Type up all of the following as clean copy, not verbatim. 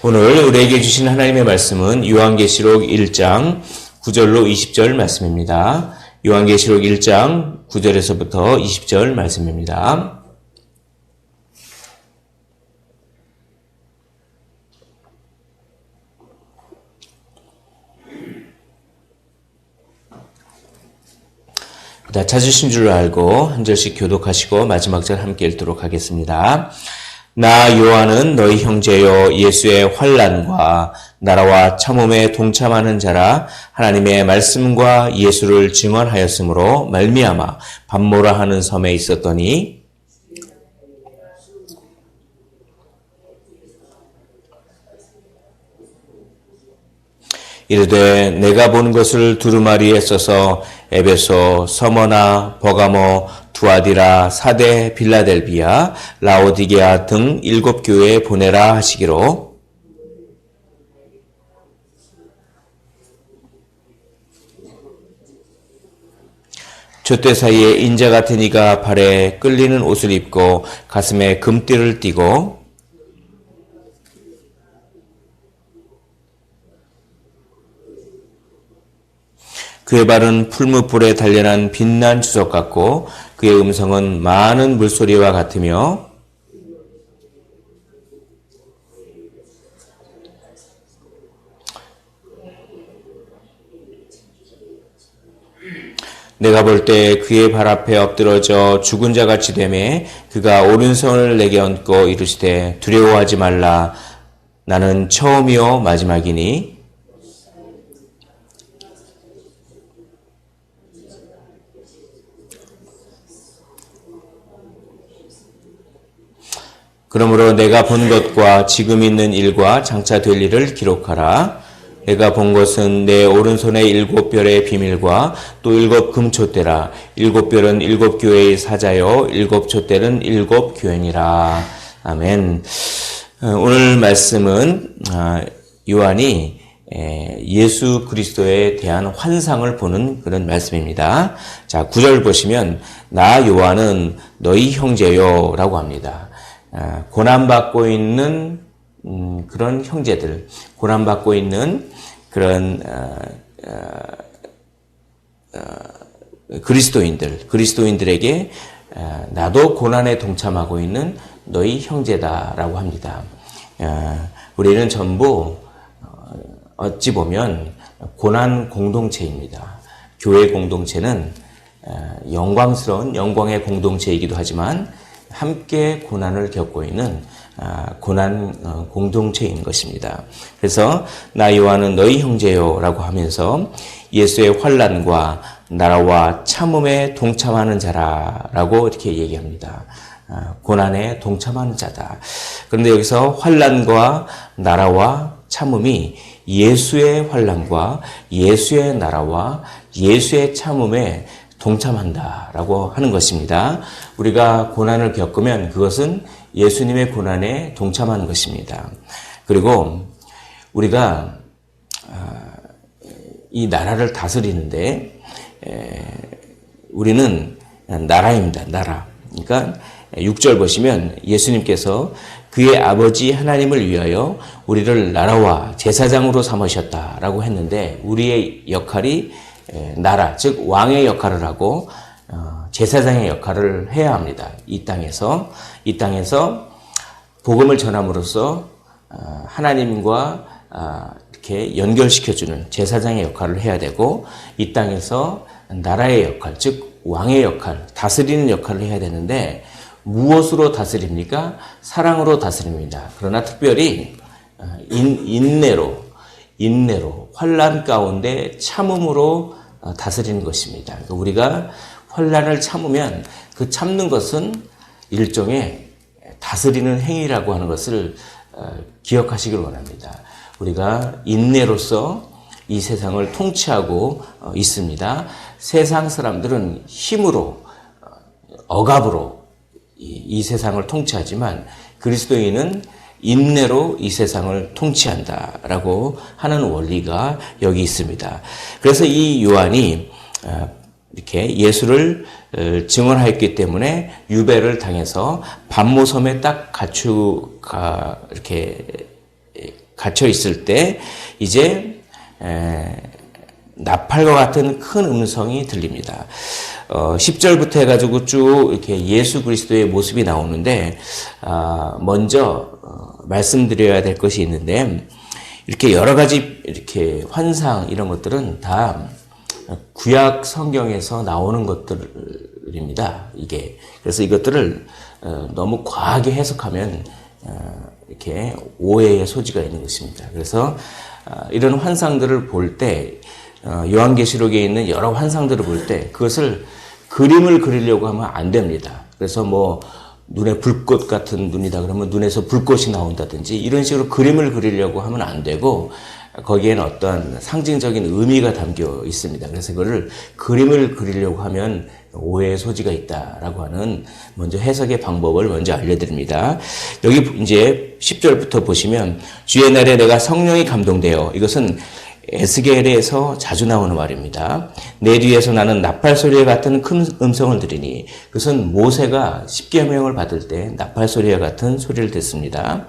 오늘 우리에게 주신 하나님의 말씀은 요한계시록 1장 9절로 20절 말씀입니다. 요한계시록 1장 9절에서부터 20절 말씀입니다. 다 찾으신 줄 알고 한 절씩 교독하시고 마지막 절 함께 읽도록 하겠습니다. 나 요한은 너희 형제요 예수의 환난과 나라와 참음에 동참하는 자라 하나님의 말씀과 예수를 증언하였으므로 말미암아 밤모라 하는 섬에 있었더니 이르되 내가 본 것을 두루마리에 써서 에베소, 서머나, 버가모, 두아디라, 사데, 빌라델비아, 라오디게아 등 7교회에 보내라 하시기로 촛대 사이에 인자 같은 이가 발에 끌리는 옷을 입고 가슴에 금띠를 띠고 그의 발은 풀무불에 단련한 빛난 주석 같고 그의 음성은 많은 물소리와 같으며 내가 볼 때 그의 발 앞에 엎드러져 죽은 자같이 되매 그가 오른손을 내게 얹고 이르시되 두려워하지 말라 나는 처음이요 마지막이니 그러므로 내가 본 것과 지금 있는 일과 장차 될 일을 기록하라. 내가 본 것은 내 오른손의 7별의 비밀과 또 7 금촛대라. 7별은 7교회의 사자요 7 촛대는 7 교회니라. 아멘. 오늘 말씀은 요한이 예수 그리스도에 대한 환상을 보는 그런 말씀입니다. 자, 9절 보시면 나 요한은 너희 형제요 라고 합니다. 고난받고 있는 그런 형제들, 고난받고 있는 그런 그리스도인들에게 나도 고난에 동참하고 있는 너희 형제다라고 합니다. 우리는 전부 어찌 보면 고난 공동체입니다. 교회 공동체는 영광스러운 영광의 공동체이기도 하지만 함께 고난을 겪고 있는 고난 공동체인 것입니다. 그래서 나 요한은 너희 형제요 라고 하면서 예수의 환난과 나라와 참음에 동참하는 자라 라고 이렇게 얘기합니다. 고난에 동참하는 자다. 그런데 여기서 환난과 나라와 참음이 예수의 환난과 예수의 나라와 예수의 참음에 동참한다라고 하는 것입니다. 우리가 고난을 겪으면 그것은 예수님의 고난에 동참하는 것입니다. 그리고 우리가 이 나라를 다스리는데 우리는 나라입니다. 나라. 그러니까 6절 보시면 예수님께서 그의 아버지 하나님을 위하여 우리를 나라와 제사장으로 삼으셨다라고 했는데 우리의 역할이 나라, 즉 왕의 역할을 하고 제사장의 역할을 해야 합니다. 이 땅에서 복음을 전함으로써 하나님과 이렇게 연결시켜주는 제사장의 역할을 해야 되고 이 땅에서 나라의 역할, 즉 왕의 역할, 다스리는 역할을 해야 되는데 무엇으로 다스립니까? 사랑으로 다스립니다. 그러나 특별히 인내로 환난 가운데 참음으로 다스리는 것입니다. 그러니까 우리가 환난을 참으면 그 참는 것은 일종의 다스리는 행위라고 하는 것을 기억하시길 원합니다. 우리가 인내로서 이 세상을 통치하고 있습니다. 세상 사람들은 힘으로 억압으로 이 세상을 통치하지만 그리스도인은 인내로 이 세상을 통치한다라고 하는 원리가 여기 있습니다. 그래서 이 요한이 이렇게 예수를 증언하였기 때문에 유배를 당해서 반모섬에 딱 이렇게 갇혀 있을 때 이제 나팔과 같은 큰 음성이 들립니다. 10절부터 해가지고 쭉 이렇게 예수 그리스도의 모습이 나오는데, 먼저 말씀드려야 될 것이 있는데, 이렇게 여러 가지 이렇게 환상 이런 것들은 다 구약 성경에서 나오는 것들입니다. 이게 그래서 이것들을 너무 과하게 해석하면 이렇게 오해의 소지가 있는 것입니다. 그래서 이런 환상들을 볼 때 요한계시록에 있는 여러 환상들을 볼 때 그것을 그림을 그리려고 하면 안 됩니다. 그래서 뭐 눈에 불꽃 같은 눈이다 그러면 눈에서 불꽃이 나온다든지 이런 식으로 그림을 그리려고 하면 안 되고, 거기에는 어떤 상징적인 의미가 담겨 있습니다. 그래서 그거를 그림을 그리려고 하면 오해의 소지가 있다라고 하는 먼저 해석의 방법을 먼저 알려드립니다. 여기 이제 10절부터 보시면, 주의 날에 내가 성령이 감동되어, 이것은 에스겔에서 자주 나오는 말입니다. 내 뒤에서 나는 나팔 소리와 같은 큰 음성을 들으니, 그것은 모세가 십계명을 받을 때 나팔 소리와 같은 소리를 듣습니다.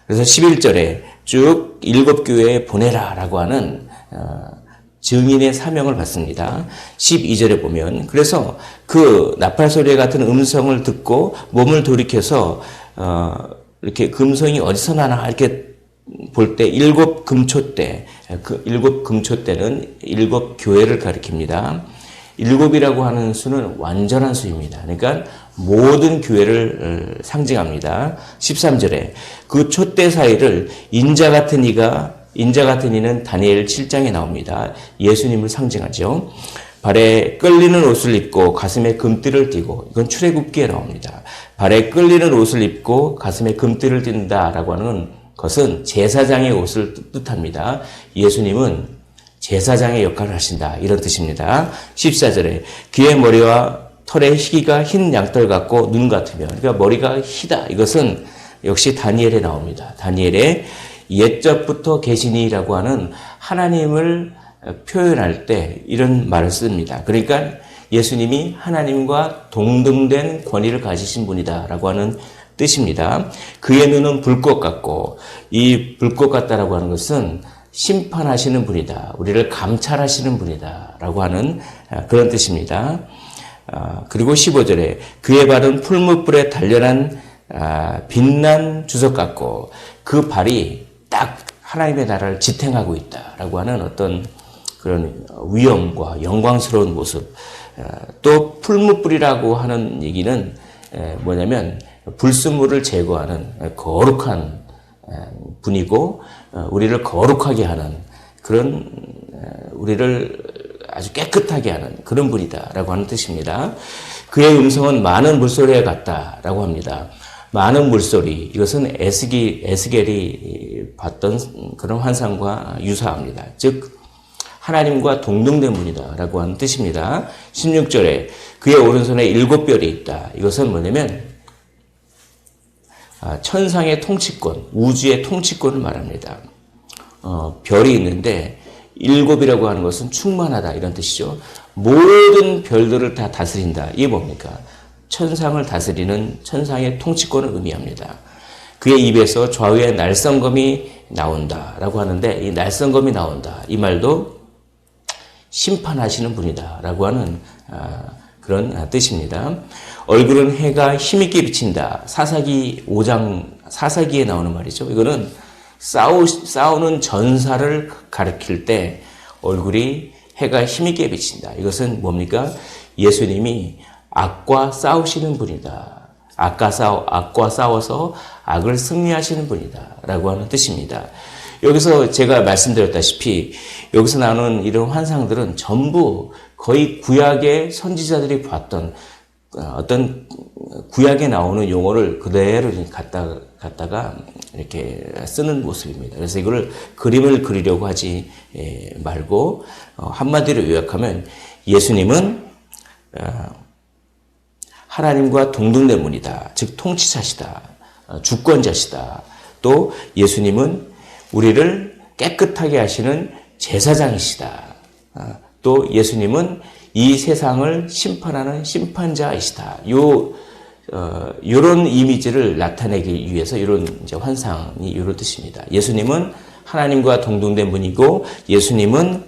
그래서 11절에 쭉 7교회에 보내라 라고 하는 증인의 사명을 받습니다. 12절에 보면, 그래서 그 나팔 소리와 같은 음성을 듣고 몸을 돌이켜서 이렇게 그 음성이 어디서 나나 이렇게 볼 때 7금초대, 그 7금초대는 7교회를 가리킵니다. 7이라고 하는 수는 완전한 수입니다. 그러니까 모든 교회를 상징합니다. 13절에 그 촛대 사이를 인자 같은 이는 다니엘 7장에 나옵니다. 예수님을 상징하죠. 발에 끌리는 옷을 입고 가슴에 금띠를 띠고, 이건 출애굽기에 나옵니다. 발에 끌리는 옷을 입고 가슴에 금띠를 띈다라고 하는 것은 제사장의 옷을 뜻합니다. 예수님은 제사장의 역할을 하신다, 이런 뜻입니다. 14절에 그의 머리와 털의 희기가 흰 양털 같고 눈 같으며, 그러니까 머리가 희다, 이것은 역시 다니엘에 나옵니다. 다니엘의 옛적부터 계시니라고 하는 하나님을 표현할 때 이런 말을 씁니다. 그러니까 예수님이 하나님과 동등된 권위를 가지신 분이다라고 하는 뜻입니다. 그의 눈은 불꽃 같고, 이 불꽃 같다라고 하는 것은 심판하시는 분이다, 우리를 감찰하시는 분이다 라고 하는 그런 뜻입니다. 그리고 15절에 그의 발은 풀무불에 단련한 빛난 주석 같고, 그 발이 딱 하나님의 나라를 지탱하고 있다라고 하는 어떤 그런 위엄과 영광스러운 모습. 또 풀무불이라고 하는 얘기는 뭐냐면 불순물을 제거하는 거룩한 분이고, 우리를 거룩하게 하는 그런, 우리를 아주 깨끗하게 하는 그런 분이다라고 하는 뜻입니다. 그의 음성은 많은 물소리에 같다라고 합니다. 많은 물소리, 이것은 에스겔이 봤던 그런 환상과 유사합니다. 즉 하나님과 동등된 분이다라고 하는 뜻입니다. 16절에 그의 오른손에 7별이 있다. 이것은 뭐냐면 천상의 통치권, 우주의 통치권을 말합니다. 별이 있는데 7이라고 하는 것은 충만하다, 이런 뜻이죠. 모든 별들을 다 다스린다. 이게 뭡니까? 천상을 다스리는 천상의 통치권을 의미합니다. 그의 입에서 좌우에 날성검이 나온다라고 하는데, 이 날성검이 나온다, 이 말도 심판하시는 분이다라고 하는 그런 뜻입니다. 얼굴은 해가 힘있게 비친다. 사사기 5장 사사기에 나오는 말이죠. 이거는 싸우는 전사를 가리킬 때 얼굴이 해가 힘있게 비친다. 이것은 뭡니까? 예수님이 악과 싸우시는 분이다. 악과 싸워서 악을 승리하시는 분이다 라고 하는 뜻입니다. 여기서 제가 말씀드렸다시피 여기서 나오는 이런 환상들은 전부 거의 구약의 선지자들이 봤던 어떤 구약에 나오는 용어를 그대로 갖다가 이렇게 쓰는 모습입니다. 그래서 이걸 그림을 그리려고 하지 말고, 한마디로 요약하면 예수님은 하나님과 동등된 분이다. 즉 통치자시다. 주권자시다. 또 예수님은 우리를 깨끗하게 하시는 제사장이시다. 또 예수님은 이 세상을 심판하는 심판자이시다. 요 이런 이미지를 나타내기 위해서 이런 이제 환상이 이런 뜻입니다. 예수님은 하나님과 동등된 분이고 예수님은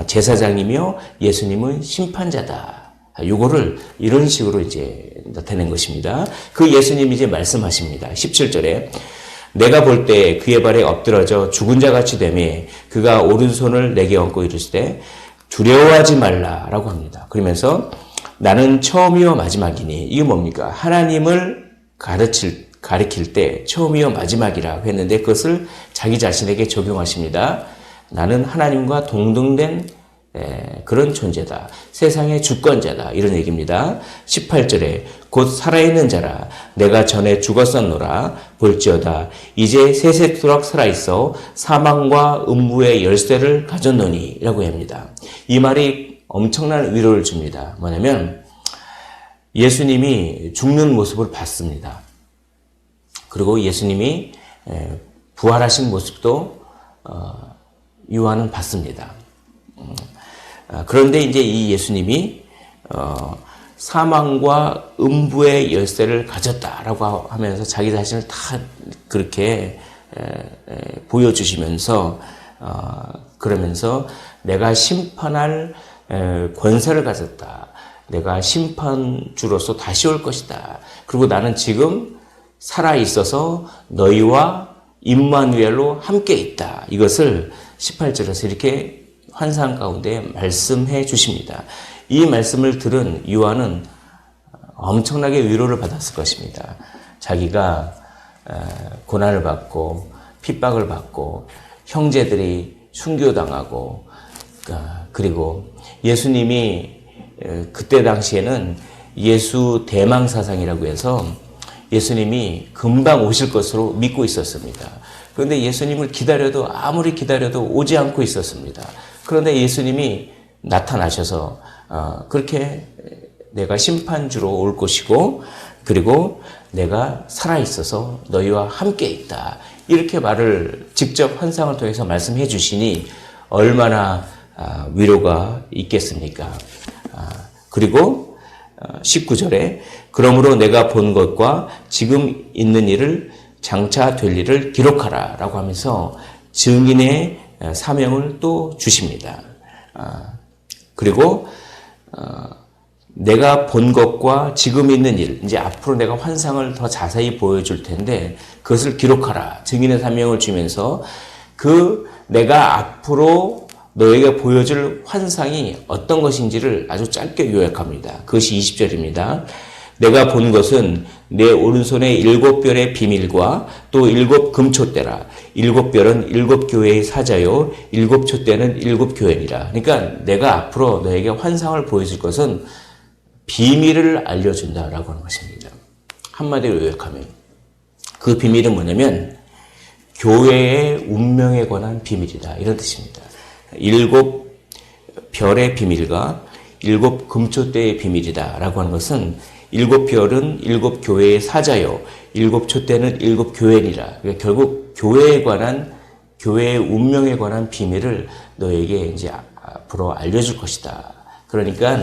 제사장이며 예수님은 심판자다. 요거를 이런 식으로 이제 나타낸 것입니다. 그 예수님이 이제 말씀하십니다. 17절에 내가 볼 때 그의 발에 엎드러져 죽은 자 같이 되매 그가 오른손을 내게 얹고 이르시되 두려워하지 말라라고 합니다. 그러면서 나는 처음이요 마지막이니 이게 뭡니까? 하나님을 가리킬 때 처음이요 마지막이라고 했는데 그것을 자기 자신에게 적용하십니다. 나는 하나님과 동등된 그런 존재다. 세상의 주권자다. 이런 얘기입니다. 18절에 곧 살아있는 자라 내가 전에 죽었었노라 볼지어다 이제 세세토록 살아있어 사망과 음부의 열쇠를 가졌노니 라고 합니다. 이 말이 엄청난 위로를 줍니다. 뭐냐면 예수님이 죽는 모습을 봤습니다. 그리고 예수님이 부활하신 모습도 요한은 봤습니다. 그런데 이제 이 예수님이 사망과 음부의 열쇠를 가졌다라고 하면서 자기 자신을 다 그렇게 보여주시면서 그러면서 내가 심판할 권세를 가졌다. 내가 심판주로서 다시 올 것이다. 그리고 나는 지금 살아있어서 너희와 임마누엘로 함께 있다. 이것을 18절에서 이렇게 환상 가운데 말씀해 주십니다. 이 말씀을 들은 요한은 엄청나게 위로를 받았을 것입니다. 자기가 고난을 받고 핍박을 받고 형제들이 순교당하고 그리고 예수님이 그때 당시에는 예수 대망사상이라고 해서 예수님이 금방 오실 것으로 믿고 있었습니다. 그런데 예수님을 기다려도 아무리 기다려도 오지 않고 있었습니다. 그런데 예수님이 나타나셔서 그렇게 내가 심판주로 올 것이고 그리고 내가 살아있어서 너희와 함께 있다. 이렇게 말을 직접 환상을 통해서 말씀해 주시니 얼마나 위로가 있겠습니까? 그리고 19절에 그러므로 내가 본 것과 지금 있는 일을 장차 될 일을 기록하라 라고 하면서 증인의 사명을 또 주십니다. 그리고 내가 본 것과 지금 있는 일, 이제 앞으로 내가 환상을 더 자세히 보여줄 텐데 그것을 기록하라. 증인의 사명을 주면서 그 내가 앞으로 너에게 보여줄 환상이 어떤 것인지를 아주 짧게 요약합니다. 그것이 20절입니다. 내가 본 것은 내 오른손의 7별의 비밀과 또 7 금촛대라. 7별은 7 교회의 사자요 7 촛대는 7 교회니라. 그러니까 내가 앞으로 너에게 환상을 보여줄 것은 비밀을 알려준다라고 하는 것입니다. 한마디로 요약하면 그 비밀은 뭐냐면 교회의 운명에 관한 비밀이다. 이런 뜻입니다. 7 별의 비밀과 7 금촛대의 비밀이다 라고 하는 것은 7 별은 7 교회의 사자요 7 촛대는 7 교회니라. 그러니까 결국 교회에 관한 교회의 운명에 관한 비밀을 너에게 이제 앞으로 알려줄 것이다. 그러니까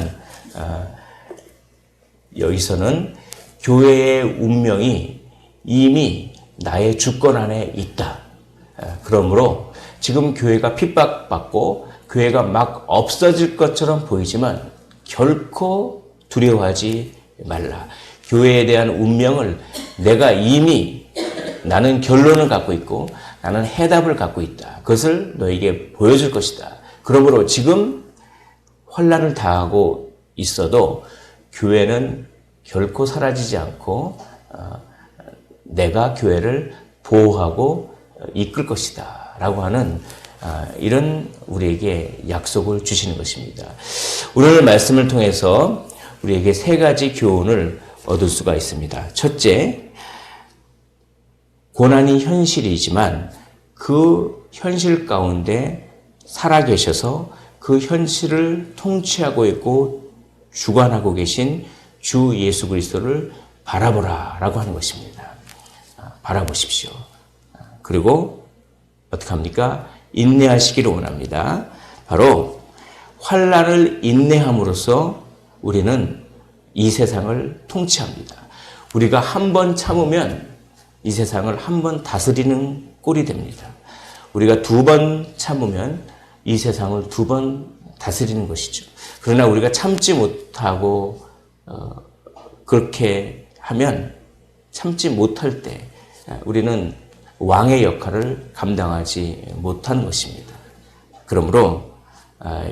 여기서는 교회의 운명이 이미 나의 주권 안에 있다. 그러므로 지금 교회가 핍박받고 교회가 막 없어질 것처럼 보이지만 결코 두려워하지 말라. 교회에 대한 운명을 내가 이미 나는 결론을 갖고 있고 나는 해답을 갖고 있다. 그것을 너에게 보여줄 것이다. 그러므로 지금 환난을 당하고 있어도 교회는 결코 사라지지 않고 내가 교회를 보호하고 이끌 것이다 라고 하는 이런 우리에게 약속을 주시는 것입니다. 오늘 말씀을 통해서 우리에게 3가지 교훈을 얻을 수가 있습니다. 첫째, 고난이 현실이지만 그 현실 가운데 살아계셔서 그 현실을 통치하고 있고 주관하고 계신 주 예수 그리스도를 바라보라 라고 하는 것입니다. 바라보십시오. 그리고 어떻게 합니까? 인내하시기를 원합니다. 바로 환난을 인내함으로써 우리는 이 세상을 통치합니다. 우리가 한 번 참으면 이 세상을 한 번 다스리는 꼴이 됩니다. 우리가 두 번 참으면 이 세상을 두 번 다스리는 것이죠. 그러나 우리가 참지 못하고 그렇게 하면 참지 못할 때 우리는 왕의 역할을 감당하지 못하는 것입니다. 그러므로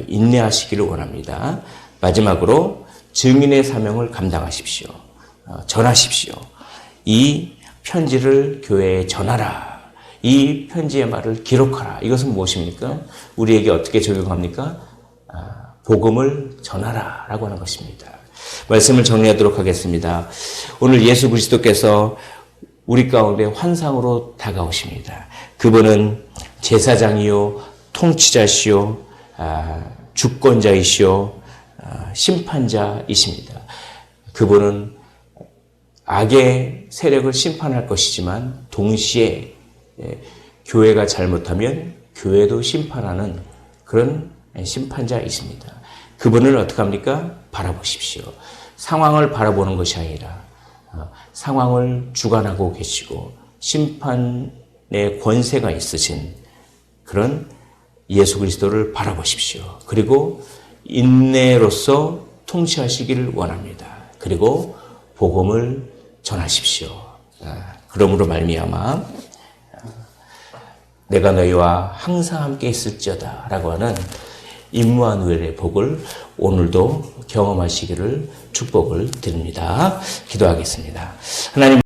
인내하시기를 원합니다. 마지막으로 증인의 사명을 감당하십시오. 전하십시오. 이 편지를 교회에 전하라. 이 편지의 말을 기록하라. 이것은 무엇입니까? 우리에게 어떻게 적용합니까? 복음을 전하라 라고 하는 것입니다. 말씀을 정리하도록 하겠습니다. 오늘 예수 그리스도께서 우리 가운데 환상으로 다가오십니다. 그분은 제사장이요, 통치자시요, 주권자이시요, 심판자이십니다. 그분은 악의 세력을 심판할 것이지만 동시에 교회가 잘못하면 교회도 심판하는 그런 심판자이십니다. 그분을 어떻게 합니까? 바라보십시오. 상황을 바라보는 것이 아니라 상황을 주관하고 계시고 심판의 권세가 있으신 그런 예수 그리스도를 바라보십시오. 그리고 인내로서 통치하시기를 원합니다. 그리고 복음을 전하십시오. 그러므로 말미암아 내가 너희와 항상 함께 있을지어다 라고 하는 임마누엘의 복을 오늘도 경험하시기를 축복을 드립니다. 기도하겠습니다. 하나님